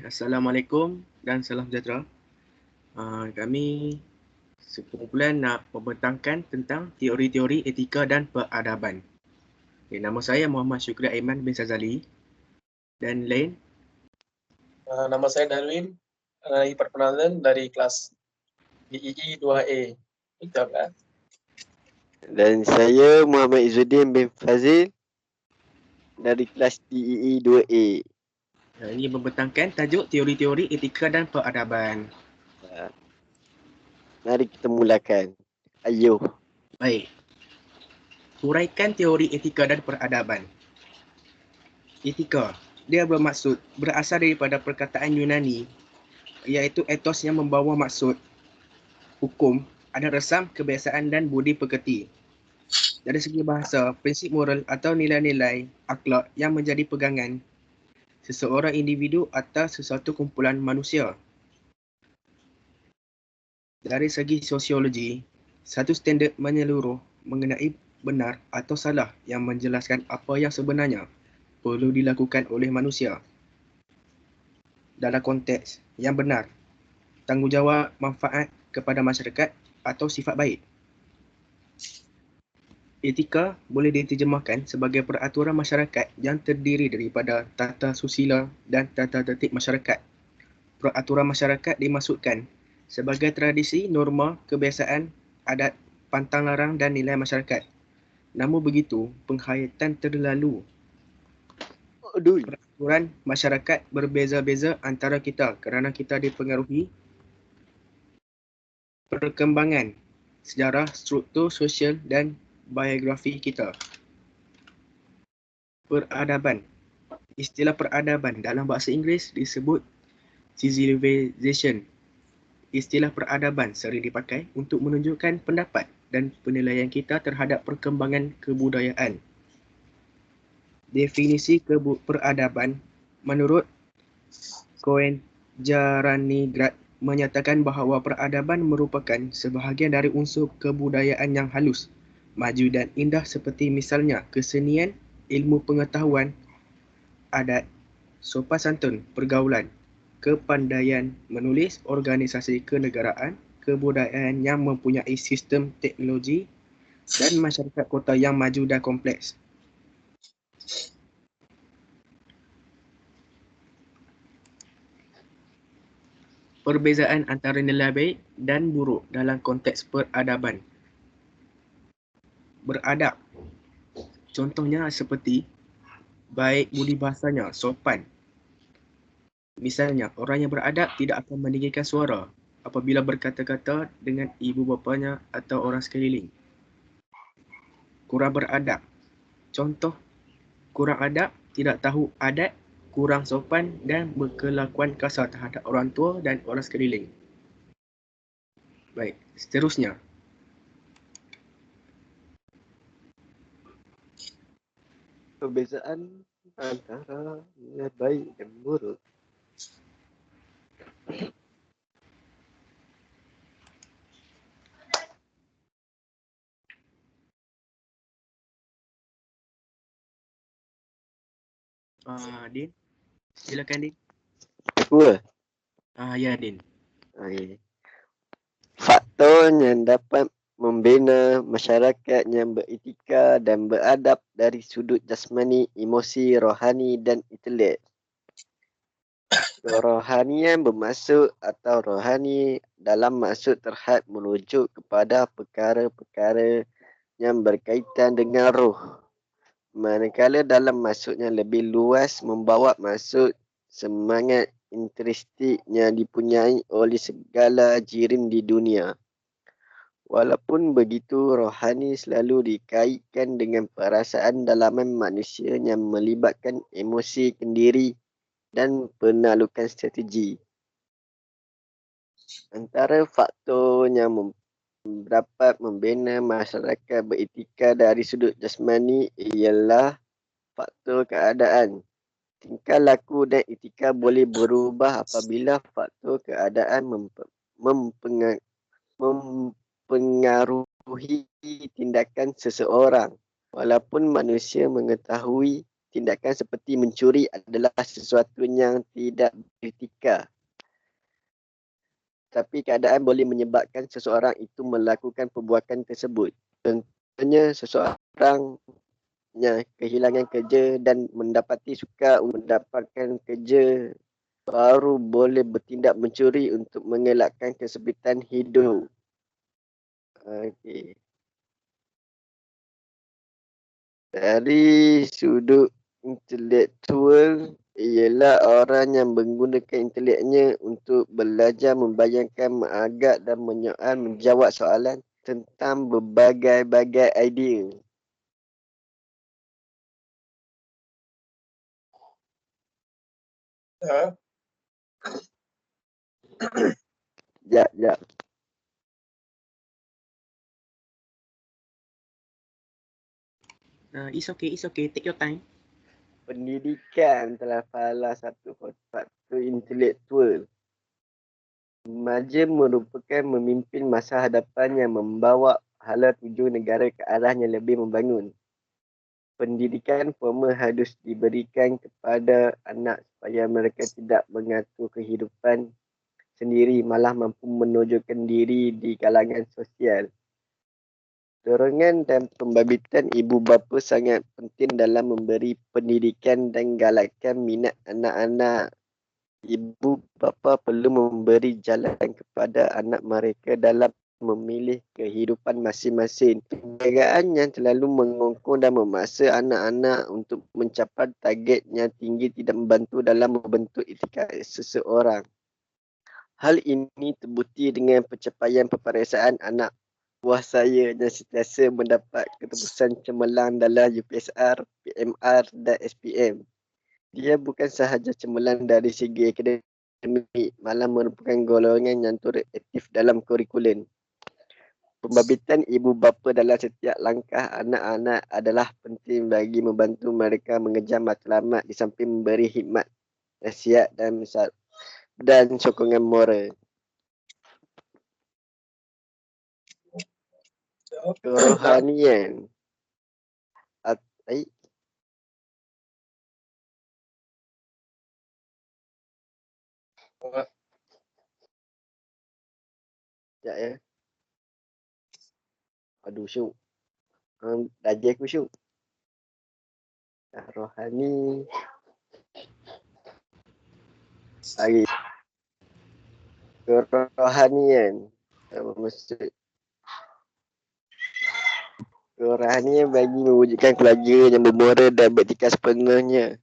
Assalamualaikum dan salam sejahtera. Kami sekumpulan nak membentangkan tentang teori-teori etika dan peradaban. Nama saya Muhammad Syukri Aiman bin Sazali dan lain. Nama saya Darwin, perkenalan dari kelas DEE 2A. Betul. Dan saya Muhammad Izzuddin bin Fazil dari kelas DEE 2A. Ini membentangkan tajuk teori-teori etika dan peradaban. Mari kita mulakan. Ayuh. Baik. Huraikan teori etika dan peradaban. Etika, dia berasal daripada perkataan Yunani, iaitu ethos yang membawa maksud hukum, adat resam, kebiasaan dan budi pekerti. Dari segi bahasa, prinsip moral atau nilai-nilai akhlak yang menjadi pegangan seseorang individu atau sesuatu kumpulan manusia. Dari segi sosiologi, satu standard menyeluruh mengenai benar atau salah yang menjelaskan apa yang sebenarnya perlu dilakukan oleh manusia. Dalam konteks yang benar, tanggungjawab manfaat kepada masyarakat atau sifat baik. Etika boleh diterjemahkan sebagai peraturan masyarakat yang terdiri daripada tata susila dan tata tertib masyarakat. Peraturan masyarakat dimaksudkan sebagai tradisi, norma, kebiasaan, adat, pantang larang dan nilai masyarakat. Namun begitu, penghayatan terlalu. Peraturan masyarakat berbeza-beza antara kita kerana kita dipengaruhi perkembangan sejarah, struktur sosial dan biografi kita. Peradaban. Istilah peradaban dalam bahasa Inggeris disebut civilization. Istilah peradaban sering dipakai untuk menunjukkan pendapat dan penilaian kita terhadap perkembangan kebudayaan. Definisi peradaban menurut Cohen Jaranigrat menyatakan bahawa peradaban merupakan sebahagian dari unsur kebudayaan yang halus, maju dan indah seperti misalnya kesenian, ilmu pengetahuan, adat, sopan santun, pergaulan, kepandaian menulis, organisasi kenegaraan, kebudayaan yang mempunyai sistem teknologi dan masyarakat kota yang maju dan kompleks. Perbezaan antara nilai baik dan buruk dalam konteks peradaban. Beradab. Contohnya seperti baik budi bahasanya, sopan. Misalnya, orang yang beradab tidak akan meninggikan suara apabila berkata-kata dengan ibu bapanya atau orang sekeliling. Kurang beradab. Contoh, kurang adab, tidak tahu adat, kurang sopan dan berkelakuan kasar terhadap orang tua dan orang sekeliling. Baik, seterusnya. Perbezaan antara nilai baik dan buruk. Din, silakan Din. Aku Ya Din. Okay. Faktor yang dapat membina masyarakat yang beretika dan beradab dari sudut jasmani, emosi, rohani dan intelek. Kerohanian bermaksud atau rohani dalam maksud terhad merujuk kepada perkara-perkara yang berkaitan dengan roh. Manakala dalam maksudnya lebih luas membawa maksud semangat intrinsik yang dipunyai oleh segala jirim di dunia. Walaupun begitu, rohani selalu dikaitkan dengan perasaan dalaman manusia yang melibatkan emosi kendiri dan penaklukan strategi. Antara faktor yang dapat membina masyarakat beretika dari sudut jasmani ialah faktor keadaan. Tingkah laku dan etika boleh berubah apabila faktor keadaan mempengaruhi tindakan seseorang. Walaupun manusia mengetahui tindakan seperti mencuri adalah sesuatu yang tidak beretika. Tapi keadaan boleh menyebabkan seseorang itu melakukan perbuatan tersebut. Contohnya seseorang yang kehilangan kerja dan mendapati suka mendapatkan kerja baru boleh bertindak mencuri untuk mengelakkan kesempitan hidup. Okey. Dari sudut intelektual, ialah orang yang menggunakan inteleknya untuk belajar, membayangkan, mengagak dan menjawab soalan tentang berbagai-bagai idea. Ha? Jap. It's okay. Take your time. Pendidikan telah salah satu faktor intelektual. Remaja merupakan memimpin masa hadapan yang membawa hala tuju negara ke arah yang lebih membangun. Pendidikan formal harus diberikan kepada anak supaya mereka tidak mengatur kehidupan sendiri, malah mampu menunjukkan diri di kalangan sosial. Dorongan dan pembabitan ibu bapa sangat penting dalam memberi pendidikan dan galakkan minat anak-anak. Ibu bapa perlu memberi jalan kepada anak mereka dalam memilih kehidupan masing-masing. Penjagaan yang terlalu mengongkong dan memaksa anak-anak untuk mencapai target yang tinggi tidak membantu dalam membentuk etika seseorang. Hal ini terbukti dengan pencapaian peperiksaan anak buah saya yang sentiasa mendapat ketembusan cemerlang dalam UPSR, PMR dan SPM. Dia bukan sahaja cemerlang dari segi akademik, malah merupakan golongan yang turut aktif dalam kurikulum. Pembabitan ibu bapa dalam setiap langkah anak-anak adalah penting bagi membantu mereka mengejar matlamat di samping memberi hikmat, nasihat dan sokongan moral. Kerohanian. Sekejap ya. Aduh syuk. Dajah aku syuk. Rohani. Lagi. Kerohanian. Apa maksud? Kerohanian bagi mewujudkan keluarga yang bermoral dan beretika sepenuhnya.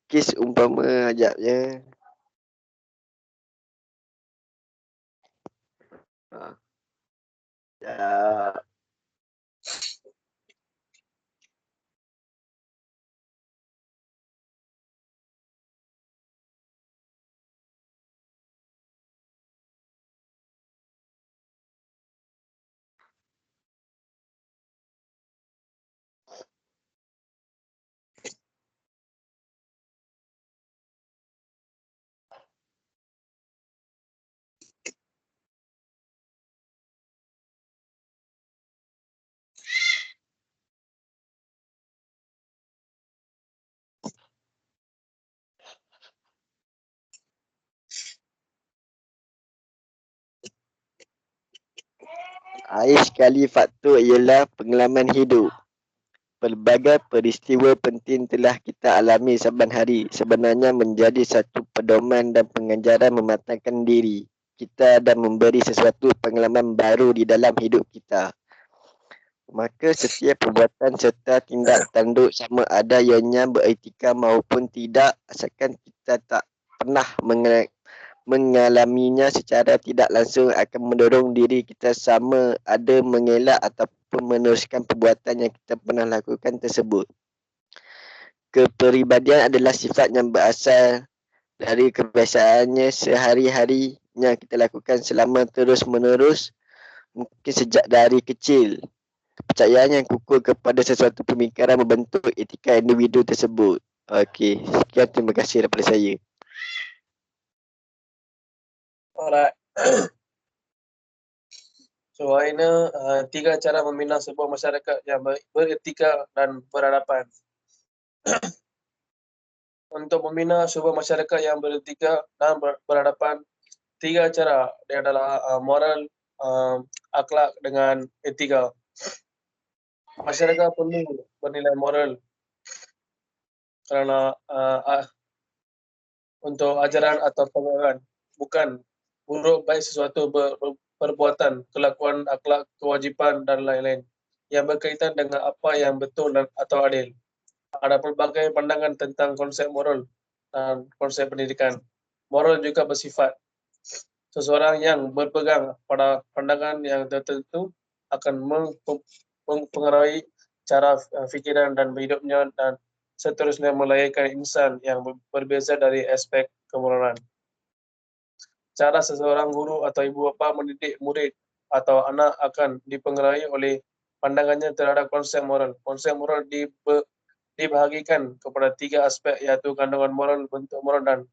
Kes umpama ajak je. Ya. Air sekali faktor ialah pengalaman hidup. Pelbagai peristiwa penting telah kita alami saban hari sebenarnya menjadi satu pedoman dan pengajaran mematangkan diri kita dan memberi sesuatu pengalaman baru di dalam hidup kita. Maka setiap perbuatan serta tindak tanduk sama ada ianya beretika maupun tidak, asalkan kita tak pernah mengalaminya secara tidak langsung, akan mendorong diri kita sama ada mengelak ataupun meneruskan perbuatan yang kita pernah lakukan tersebut. Kepribadian adalah sifat yang berasal dari kebiasaannya sehari-hari yang kita lakukan selama terus-menerus, mungkin sejak dari kecil. Kepercayaan yang kukuh kepada sesuatu pemikiran membentuk etika individu tersebut. Okey, sekian, terima kasih daripada saya. Alright. So, ini 3 cara membina sebuah masyarakat yang beretika dan berhadapan. Untuk membina sebuah masyarakat yang beretika dan berhadapan, 3 cara. Dia adalah moral, akhlak dengan etika. Masyarakat perlu bernilai moral kerana untuk ajaran atau pengajaran, bukan buruk baik sesuatu perbuatan, kelakuan, akhlak, kewajipan dan lain-lain yang berkaitan dengan apa yang betul dan atau adil. Ada pelbagai pandangan tentang konsep moral dan konsep pendidikan. Moral juga bersifat seseorang yang berpegang pada pandangan yang tertentu akan mempengaruhi cara fikiran dan hidupnya dan seterusnya melahirkan insan yang berbeza dari aspek kemoralan. Cara seseorang guru atau ibu bapa mendidik murid atau anak akan dipengaruhi oleh pandangannya terhadap konsep moral. Konsep moral dibahagikan kepada 3 aspek, iaitu kandungan moral, bentuk moral dan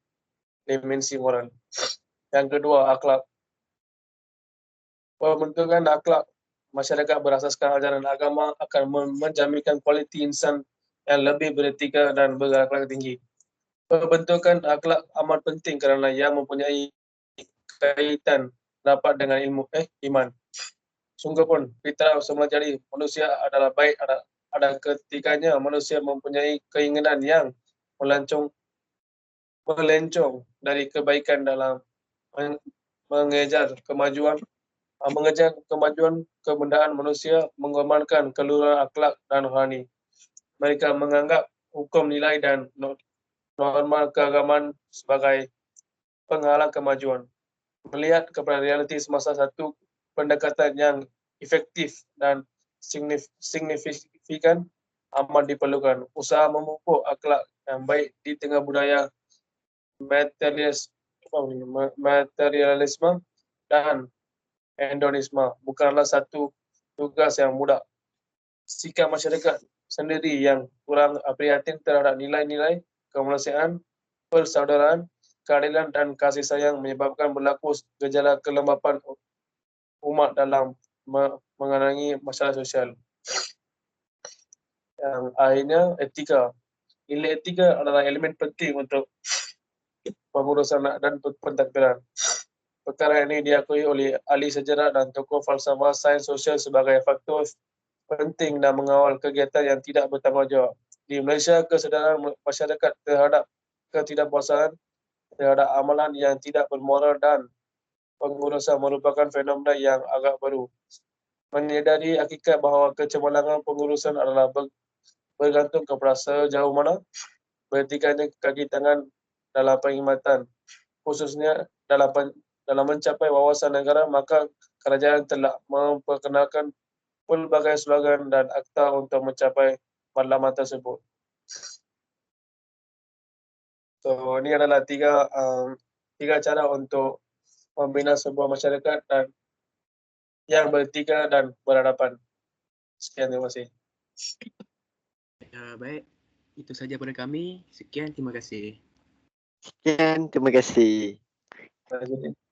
dimensi moral. Yang kedua, akhlak. Pembentukan akhlak masyarakat berasaskan ajaran agama akan menjaminkan kualiti insan yang lebih beretika dan berakhlak tinggi. Pembentukan akhlak amat penting kerana ia mempunyai kaitan rapat dengan iman. Sungguh pun, fitrah semula jadi manusia adalah baik. Ada ketikanya manusia mempunyai keinginan yang melencong dari kebaikan dalam mengejar kemajuan kebendaan manusia, mengorbankan keluhuran akhlak dan rohani. Mereka menganggap hukum nilai dan norma keagamaan sebagai penghalang kemajuan. Melihat kepada realiti semasa, satu pendekatan yang efektif dan signifikan amat diperlukan. Usaha memupuk akhlak yang baik di tengah budaya materialisme dan hedonisme bukanlah satu tugas yang mudah. Sikap masyarakat sendiri yang kurang prihatin terhadap nilai-nilai kemanusiaan, persaudaraan, keadilan dan kasih sayang menyebabkan berlaku gejala kelembapan umat dalam mengenangi masalah sosial. Yang akhirnya, etika. Nilai etika adalah elemen penting untuk pengurusan dan pentadbiran. Perkara ini diakui oleh ahli sejarah dan tokoh falsafah sains sosial sebagai faktor penting dan mengawal kegiatan yang tidak bertanggungjawab. Di Malaysia, kesedaran masyarakat terhadap ketidakpuasan terhadap amalan yang tidak bermoral dan pengurusan merupakan fenomena yang agak baru. Menyedari hakikat bahawa kecemerlangan pengurusan adalah bergantung kepada sejauh mana beretikanya kaki tangan dalam perkhidmatan, khususnya dalam mencapai wawasan negara, maka kerajaan telah memperkenalkan pelbagai slogan dan akta untuk mencapai matlamat tersebut. So, ini adalah tiga cara untuk membina sebuah masyarakat dan yang beretika dan berhadapan. Sekian, terima kasih. Baik, itu saja pada kami. Sekian, terima kasih. Sekian, terima kasih. Terima kasih.